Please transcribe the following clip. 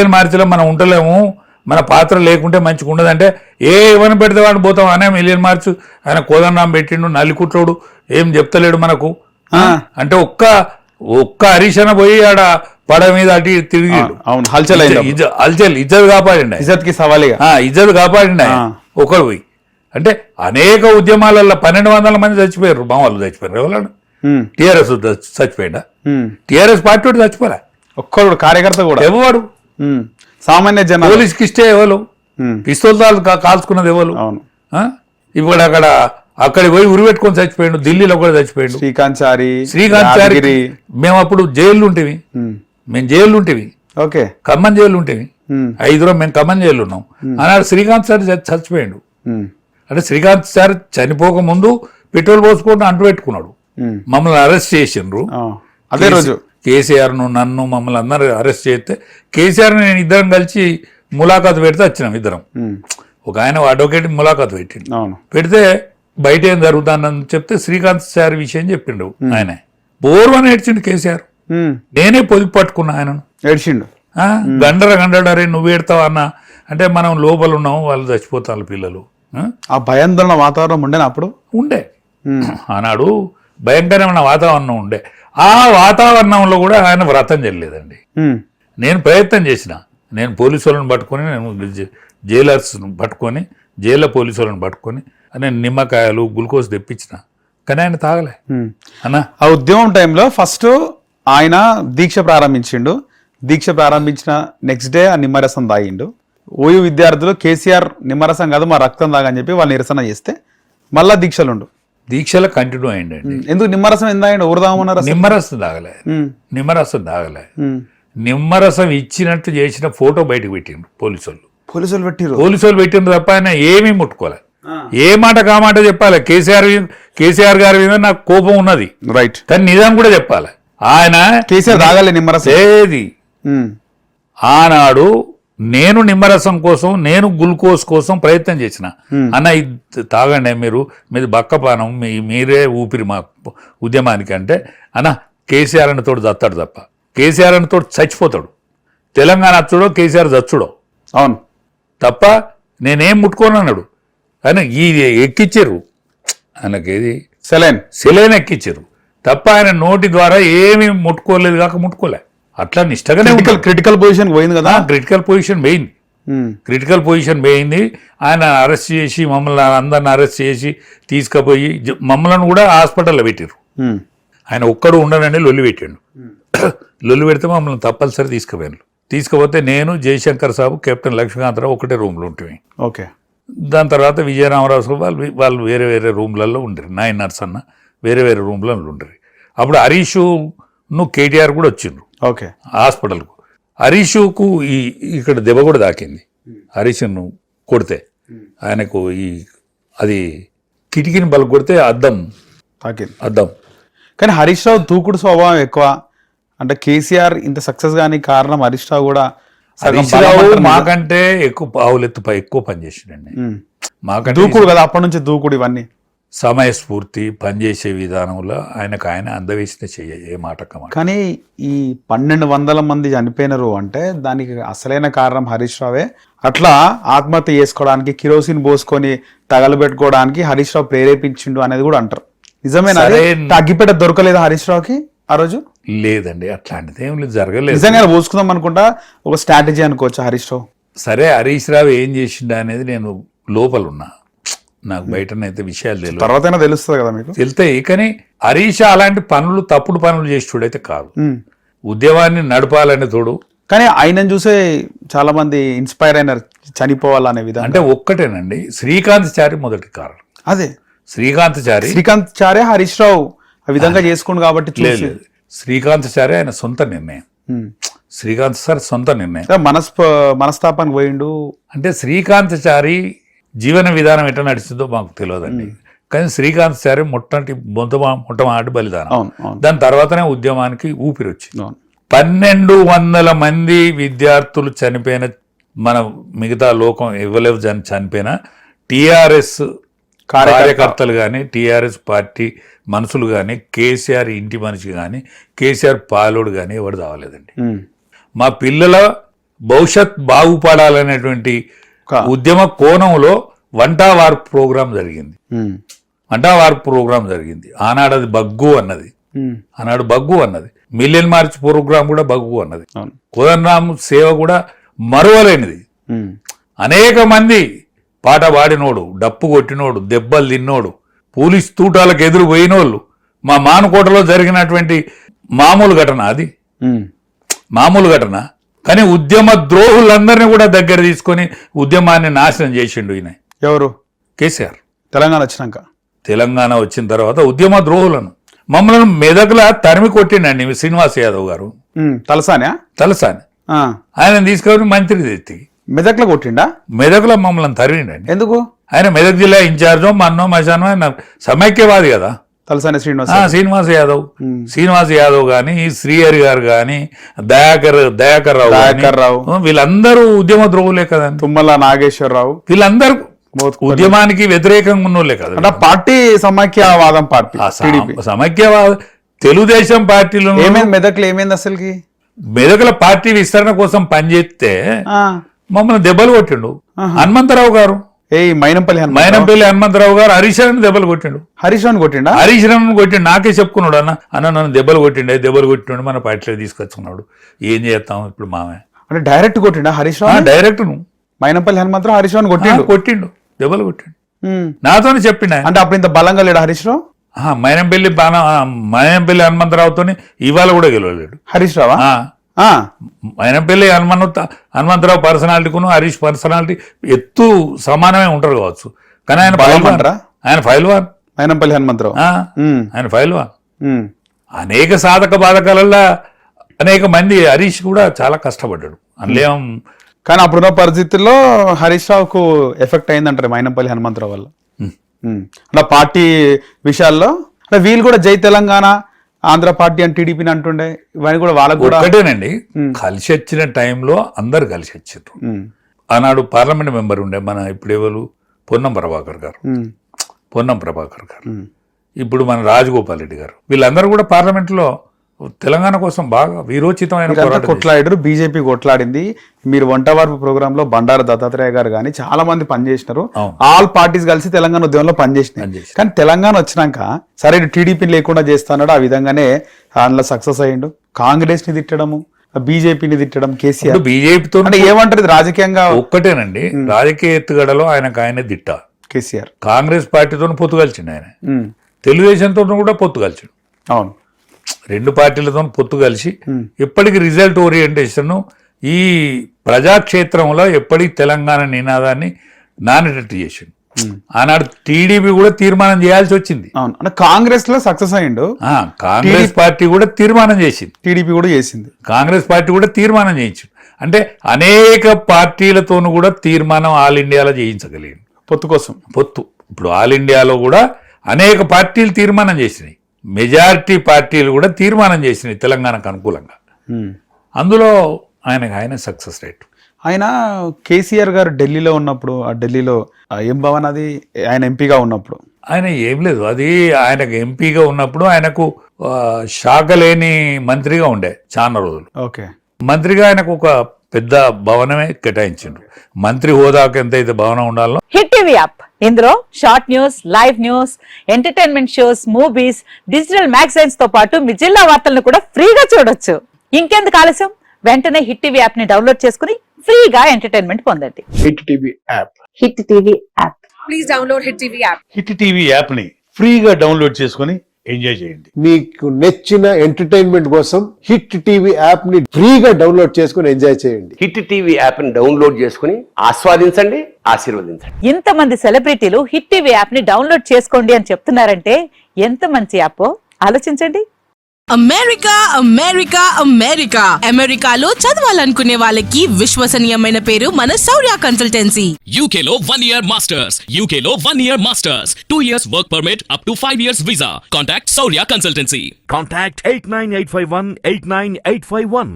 మార్చిలో మనం ఉండలేము, మన పాత్ర లేకుంటే మంచిగా ఉండదంటే ఏమని పెడితే వాడిని పోతాం అనే మిలియన్ మార్చు ఆయన కోదండరాం పెట్టిండు, నల్లికుట్లోడు ఏం చెప్తలేడు మనకు అంటే ఒక్క హరీష్ పోయి ఆడ పడ మీద అటు తిరిగి హల్చల్ ఇజ్జత్ కాపాడిండు, ఇజ్జత్ కాపాడిండు ఒకడు పోయి. అంటే అనేక ఉద్యమాలలో 1200 మంది చచ్చిపోయారు, మా వాళ్ళు చచ్చిపోయారు. ఎవరు టీఆర్ఎస్ చచ్చిపోయిందా? టీఆర్ఎస్ పార్టీ ఒకటి చచ్చిపోలే, ఒక్కడు కార్యకర్త కూడా ఎవరు సామాన్య జన పోలీస్కి ఇస్తే ఎవరు పిస్తోల్ కాల్చుకున్నది ఎవరు? ఇప్పుడు అక్కడికి పోయి ఉరిపెట్టుకొని చచ్చిపోయాడు, ఢిల్లీలో కూడా చచ్చిపోయాడు శ్రీకాంత్ చారి. మేము అప్పుడు జైలు ఉంటేవి, మేము జైలు ఉంటేవి, ఓకే ఖమ్మం జైలు ఉంటేవి, 5 మేము ఖమ్మం జైలు ఉన్నాం. అన్నాడు శ్రీకాంత్ చారి చచ్చిపోయాడు. అంటే శ్రీకాంత్ చారి చనిపోక ముందు పెట్రోల్ పోసుకొని అంటు పెట్టుకున్నాడు, మమ్మల్ని అరెస్ట్ చేసిండ్రు. అదే రోజు కేసీఆర్ నన్ను మమ్మల్ని అందరూ అరెస్ట్ చేస్తే కేసీఆర్ నేను ఇద్దరం కలిసి ములాఖాతు పెడితే వచ్చినాం ఇద్దరం. ఒక ఆయన అడ్వకేట్ ములాఖాతు పెట్టిండు, పెడితే బయట ఏం జరుగుతుందని చెప్తే శ్రీకాంత్ సార్ విషయం చెప్పిండు. ఆయన బోర్వని ఏడ్చిండు కేసీఆర్, నేనే పొదుపు పట్టుకున్నా ఆయనను, ఏడ్చిండు. గండరే నువ్వు ఏడతావు అన్న అంటే మనం లోపల ఉన్నాము, వాళ్ళు చచ్చిపోతారు పిల్లలు. ఆ భయాందోళన వాతావరణం ఉండే అప్పుడు ఉండే, ఆనాడు భయంకరమైన వాతావరణం ఉండే. ఆ వాతావరణంలో కూడా ఆయన వ్రతం చెల్లలేదండి. నేను ప్రయత్నం చేసిన, నేను పోలీసు వాళ్ళని పట్టుకొని, నేను జైలర్స్ పట్టుకొని, జైల్లో పోలీసు వాళ్ళని పట్టుకొని నేను నిమ్మకాయలు గ్లూకోజ్ తెప్పించిన, కానీ ఆయన తాగలే అన్న. ఆ ఉద్యమం టైంలో ఫస్ట్ ఆయన దీక్ష ప్రారంభించిండు, దీక్ష ప్రారంభించిన నెక్స్ట్ డే ఆ నిమ్మరసం తాగిండు. ఓయూ విద్యార్థులు కేసీఆర్ నిమ్మరసం కాదు మా రక్తం తాగని చెప్పి వాళ్ళు నిరసన చేస్తే మళ్ళా దీక్షలుండు, దీక్షలో కంటిన్యూ అయ్యండి. ఎందుకు నిమ్మరసం ఎంత అయ్యండి? ఊరదామన్నారు. నిమ్మరసం తాగలే, నిమ్మరసం తాగలే. నిమ్మరసం ఇచ్చినట్టు చేసిన ఫోటో బయటకు పెట్టిండ్రు పోలీసులు పెట్టిండ్రు తప్ప ఆయన ఏమీ ముట్టుకోలే. ఏ మాట కామాట చెప్పాలి. కేసీఆర్ గారి మీద నాకు కోపం ఉన్నది, రైట్, కానీ నిజం కూడా చెప్పాలి. ఆయన కేసీఆర్ తాగాలి నిమ్మరసం ఏది ఆనాడు నేను నిమ్మరసం కోసం, నేను గ్లూకోజ్ కోసం ప్రయత్నం చేసిన. అన్న ఇది తాగండి, మీది బక్కపానం, మీరే ఊపిరి మా ఉద్యమానికి అంటే, అన్న కేసీఆర్ అని తోడు చస్తాడు తప్ప, కేసీఆర్ అని తోడు చచ్చిపోతాడు. తెలంగాణ అచ్చుడో కేసీఆర్ చచ్చుడో, అవును తప్ప నేనేం ముట్టుకోను అన్నాడు. ఆయన ఇది ఎక్కిచ్చారు, ఆయనకి ఏది సెలైన్ ఎక్కిచ్చారు తప్ప ఆయన నోటి ద్వారా ఏమీ ముట్టుకోలేదు కాక ముట్టుకోలే. అట్లా నిష్టగానే క్రిటికల్ పొజిషన్ పోయింది కదా, క్రిటికల్ పొజిషన్ పోయింది. ఆయన అరెస్ట్ చేసి మమ్మల్ని అందరిని అరెస్ట్ చేసి తీసుకుపోయి మమ్మల్ని కూడా హాస్పిటల్లో పెట్టారు. ఆయన ఒక్కడు ఉండనని లొల్లి పెట్టాడు. లొల్లి పెడితే మమ్మల్ని తప్పనిసరి తీసుకుపోతే నేను, జయశంకర్ సాబు, కెప్టెన్ లక్ష్మీకాంతరావు ఒకటే రూమ్లో ఉంటుంది. ఓకే. దాని తర్వాత విజయరామరావు సాబు వాళ్ళు వేరే వేరే రూమ్లలో ఉండరు, నాయన్ నర్స్ అన్న వేరే వేరే రూమ్లలో ఉండరు. అప్పుడు హరీషును కేటీఆర్ కూడా వచ్చిండ్రు ఓకే హాస్పిటల్కు. హరీషుకు ఇక్కడ దెబ్బ కూడా తాకింది. హరీషును కొడితే ఆయనకు అది కిటికీని బలు కొడితే అద్దం. కానీ హరీష్ రావు దూకుడు స్వభావం ఎక్కువ. అంటే కేసీఆర్ ఇంత సక్సెస్ గానీ కారణం హరీష్ రావు కూడా. హరీష్ రావు మాకంటే ఎక్కువ పనిచేసిండండి. మాకంటే దూకుడు కదా, అప్పటి నుంచి దూకుడు, ఇవన్నీ సమయస్ఫూర్తి, పనిచేసే విధానంలో ఆయనకు అందవేసిన ఏ మాట. కానీ ఈ 1200 మంది చనిపోయినారు అంటే దానికి అసలైన కారణం హరీష్ రావే. అట్లా ఆత్మహత్య చేసుకోవడానికి, కిరోసిన్ పోసుకొని తగలబెట్టుకోవడానికి హరీష్ రావు ప్రేరేపించిండు అనేది కూడా అంటారు. నిజమేనా? అగ్గిపేట దొరకలేదు హరీష్ రావుకి ఆ రోజు? లేదండి, అట్లాంటిది ఏం జరగలేదు. నిజంగా పోసుకుందాం అనుకుంటా ఒక స్ట్రాటజీ అనుకోవచ్చు హరీష్ రావు. సరే, హరీష్ రావు ఏం చేసిండా అనేది నేను లోపల ఉన్నా, నాకు బయటనైతే విషయాలు తెలియదు. తర్వాత తెలుస్తుంది కదా మీకు, తెలుస్తాయి. కానీ హరీష్ అలాంటి పనులు, తప్పుడు పనులు చేసేటోడైతే కాదు. ఉద్యమాన్ని నడపాలనే తోడు. కానీ ఆయన చూసే చాలా మంది ఇన్స్పైర్ అయినారు చనిపోవాలనే విధానం. అంటే ఒక్కటేనండి, శ్రీకాంత్ చారి మొదటి కారణం. అదే శ్రీకాంత్ చారే హరీష్ రావు ఆ విధంగా చేసుకుండు కాబట్టి. శ్రీకాంత్ చారి ఆయన సొంత నిర్ణయం. శ్రీకాంత్ సార్ సొంత నిర్ణయం. మనస్తాపానికి పోయిండు అంటే శ్రీకాంత్ చారి జీవన విధానం ఎట్లా నడుస్తుందో మాకు తెలియదండి. కానీ శ్రీకాంత్ చారి మొట్టమొదటి బలిదానం. దాని తర్వాతనే ఉద్యమానికి ఊపిరి వచ్చింది. 1200 మంది విద్యార్థులు చనిపోయిన, మన మిగతా లోకం ఇవ్వలేవు చనిపోయిన టీఆర్ఎస్ కార్యకర్తలు కానీ, టీఆర్ఎస్ పార్టీ మనుషులు కానీ, కేసీఆర్ ఇంటి మనిషి కానీ, కేసీఆర్ పాలోడు కానీ ఎవరు తావలేదండి. మా పిల్లల భవిష్యత్ బాగుపడాలనేటువంటి ఉద్యమ కోణంలో వంటా వార్పు ప్రోగ్రాం జరిగింది. వంటా వార్పు ప్రోగ్రాం జరిగింది. ఆనాడు అది బగ్గు అన్నది. ఆనాడు బగ్గు అన్నది. మిలియన్ మార్చ్ ప్రోగ్రాం కూడా బగ్గు అన్నది. కోదండరాం సేవ కూడా మరువలేనిది. అనేక మంది పాట పాడినోడు, డప్పు కొట్టినోడు, దెబ్బలు తిన్నోడు, పోలీస్ తూటాలకు ఎదురు పోయినోళ్ళు, మా మానుకోటలో జరిగినటువంటి మామూలు ఘటన అది, మామూలు ఘటన. కానీ ఉద్యమ ద్రోహులందరినీ కూడా దగ్గర తీసుకొని ఉద్యమాన్ని నాశనం చేసిండు ఈయన. ఎవరు? కేసీఆర్. తెలంగాణ వచ్చినాక, తెలంగాణ వచ్చిన తర్వాత ఉద్యమ ద్రోహులను మమ్మల్ని మెదకుల తరిమి కొట్టిండండి శ్రీనివాస్ యాదవ్ గారు. తలసాని ఆయన తీసుకొని మంత్రి తెచ్చి మెదక్లో కొట్టిండా? మెదకుల మమ్మల్ని తరిమిండండి. ఎందుకు? ఆయన మెదక్ జిల్లా ఇన్ఛార్జో మన్నో మశానో ఆయన సమైక్యవాది కదా. తలసాని శ్రీనివాస్ యాదవ్ గాని, శ్రీహరి గారు గాని, దయాకర్ రావు వీళ్ళందరూ ఉద్యమ ద్రోహులే కదండి. తుమ్మల నాగేశ్వరరావు వీళ్ళందరూ ఉద్యమానికి వ్యతిరేకంగా ఉన్నోళ్ళే కదా. పార్టీ సమైక్యవాదం పార్టీ సమైక్యవాదం తెలుగుదేశం పార్టీలో మెదక్లో ఏమైంది అసలుకి? మెదకుల పార్టీ విస్తరణ కోసం పనిచేస్తే మమ్మల్ని దెబ్బలు కొట్టిండు హనుమంతరావు గారు. మైనంపల్లి హనుమంతరావు గారు హరీష్ రావుని దెబ్బలు కొట్టిండు. హరీష్ రావుని కొట్టిండు. నాకే చెప్పుకున్నాడు, అన్న నన్ను దెబ్బలు కొట్టిండు మన పార్టీలో తీసుకొచ్చుకున్నాడు. ఏం చేస్తాం ఇప్పుడు మామే అంటే డైరెక్ట్ కొట్టిండా హరీష్ రావు? డైరెక్ట్ మైనంపల్లి హనుమంతరావు హరీష్ రావుని కొట్టిండు, దెబ్బలు కొట్టిండు. నాతోనే చెప్పిండు. అంటే అప్పుడు ఇంత బలంగా లేడు హరీష్ రావు. మైనంపల్లి హనుమంతరావుతో ఇవాళ కూడా గెలవలేడు హరీష్ రావా. మైనంపల్లి హనుమంతరావు పర్సనాలిటీకును హరీష్ పర్సనాలిటీ ఎత్తు సమానమే ఉంటారు కావచ్చు. కానీ ఆయన ఫైల్వాన్ మైనంపల్లి హనుమంతరావు, ఆయన ఫైల్వాన్. అనేక సాధక బాధకాలలో అనేక మంది హరీష్ కూడా చాలా కష్టపడ్డాడు అందులో. కానీ అప్పుడున్న పరిస్థితుల్లో హరీష్ రావుకు ఎఫెక్ట్ అయిందంటారు మైనంపల్లి హనుమంతరావు వల్ల. అలా పార్టీ విషయాల్లో వీళ్ళు కూడా జై తెలంగాణ, ఆంధ్ర పార్టీ అని టీడీపీని అంటుండే. ఇవన్నీ కూడా వాళ్ళకు కూడా ఒకటేనండి. కలిసి వచ్చిన టైంలో అందరు కలిసి వచ్చారు. ఆనాడు పార్లమెంట్ మెంబర్ ఉండే మన ఇప్పుడు ఎవరు పొన్నం ప్రభాకర్ గారు, ఇప్పుడు మన రాజగోపాల్ రెడ్డి గారు, వీళ్ళందరూ కూడా పార్లమెంట్ లో తెలంగాణ కోసం బాగా వీరోచితమైన కొట్లాడారు. బీజేపీ కొట్లాడింది. మీరు వంట వార్పు ప్రోగ్రామ్ లో బండారు దత్తాత్రేయ గారు కానీ చాలా మంది పనిచేసినారు. ఆల్ పార్టీస్ కలిసి తెలంగాణ ఉద్యమంలో పనిచేసినాయి. కానీ తెలంగాణ వచ్చినాక సరే టీడీపీ లేకుండా చేస్తున్నాడు. ఆ విధంగానే అందులో సక్సెస్ అయ్యిండు. కాంగ్రెస్ ని తిట్టడము, బీజేపీని తిట్టడం, కేసీఆర్ బీజేపీతో అంటే ఏమంటారు రాజకీయంగా? ఒక్కటేనండి, రాజకీయ ఎత్తుగడలో ఆయనే దిట్ట. కేసీఆర్ కాంగ్రెస్ పార్టీతో పొత్తు కలిసిండు, ఆయన తెలుగుదేశంతో కూడా పొత్తు కలిసిండు. అవును, రెండు పార్టీలతో పొత్తు కలిసి ఎప్పటికీ రిజల్ట్ ఓరియంటేషన్ ఈ ప్రజాక్షేత్రంలో ఎప్పటికీ తెలంగాణ నినాదాన్ని నానేటట్టు చేసిండు. ఆనాడు టీడీపీ కూడా తీర్మానం చేయాల్సి వచ్చింది. కాంగ్రెస్ లో సక్సెస్ అయ్యిండు. కాంగ్రెస్ పార్టీ కూడా తీర్మానం చేసింది, టీడీపీ కూడా చేసింది. కాంగ్రెస్ పార్టీ కూడా తీర్మానం చేయించింది. అంటే అనేక పార్టీలతోనూ కూడా తీర్మానం ఆల్ ఇండియాలో చేయించగలిగింది పొత్తు కోసం. ఇప్పుడు ఆల్ ఇండియాలో కూడా అనేక పార్టీలు తీర్మానం చేసినాయి. మెజారిటీ పార్టీలు కూడా తీర్మానం చేసినాయి తెలంగాణకు అనుకూలంగా. అందులో ఆయన సక్సెస్ రేట్. ఆయన కేసీఆర్ గారు ఢిల్లీలో ఉన్నప్పుడు, ఆ ఢిల్లీలో ఏం భవన్ అది, ఆయన ఎంపీగా ఉన్నప్పుడు ఆయన ఏం లేదు, అది ఆయనకు ఎంపీగా ఉన్నప్పుడు ఆయనకు శాఖ లేని మంత్రిగా ఉండే చాలా రోజులు. ఓకే, మంత్రిగా ఆయనకు ఒక పెద్ద భవనమే కేటాయించిండ్రు. మంత్రి హోదాకు ఎంతైతే భవనం ఉండాలో. హిట్ టీవీ యాప్, ఇందులో short news, live news, entertainment shows, movies, digital magazines తో పాటు మీ జిల్లా వార్తలను కూడా ఫ్రీగా చూడొచ్చు. ఇంకెందుకు ఆలస్యం, వెంటనే హిట్ టీవీ యాప్ ని డౌన్లోడ్ చేసుకుని ఫ్రీగా ఎంటర్టైన్మెంట్ పొందండి. Hit TV app, hit TV app, please download hit TV app. Hit TV app ని ఫ్రీగా డౌన్లోడ్ చేసుకుని ఎంజాయ్ చేయండి. మీకు నచ్చిన ఎంటర్టైన్మెంట్ కోసం హిట్ టీవీ యాప్ ని ఫ్రీగా డౌన్లోడ్ చేసుకుని ఎంజాయ్ చేయండి. హిట్ టీవీ యాప్ ని డౌన్లోడ్ చేసుకుని ఆస్వాదించండి, ఆశీర్వదించండి. ఇంతమంది సెలబ్రిటీలు హిట్ టీవీ యాప్ ని డౌన్లోడ్ చేసుకోండి అని చెప్తున్నారంటే ఎంత మంచి యాప్ ఆలోచించండి. అమెరికా అమెరికా అమెరికా అమెరికాలో చదవాలనుకునే వాళ్ళకి విశ్వసనీయమైన పేరు మన శౌర్య కన్సల్టెన్సీ. UK లో 1 year masters, UK లో 1 year masters, 2 years work permit up to 5 years visa. Contact Shaurya Consultancy. Contact 89851 89851.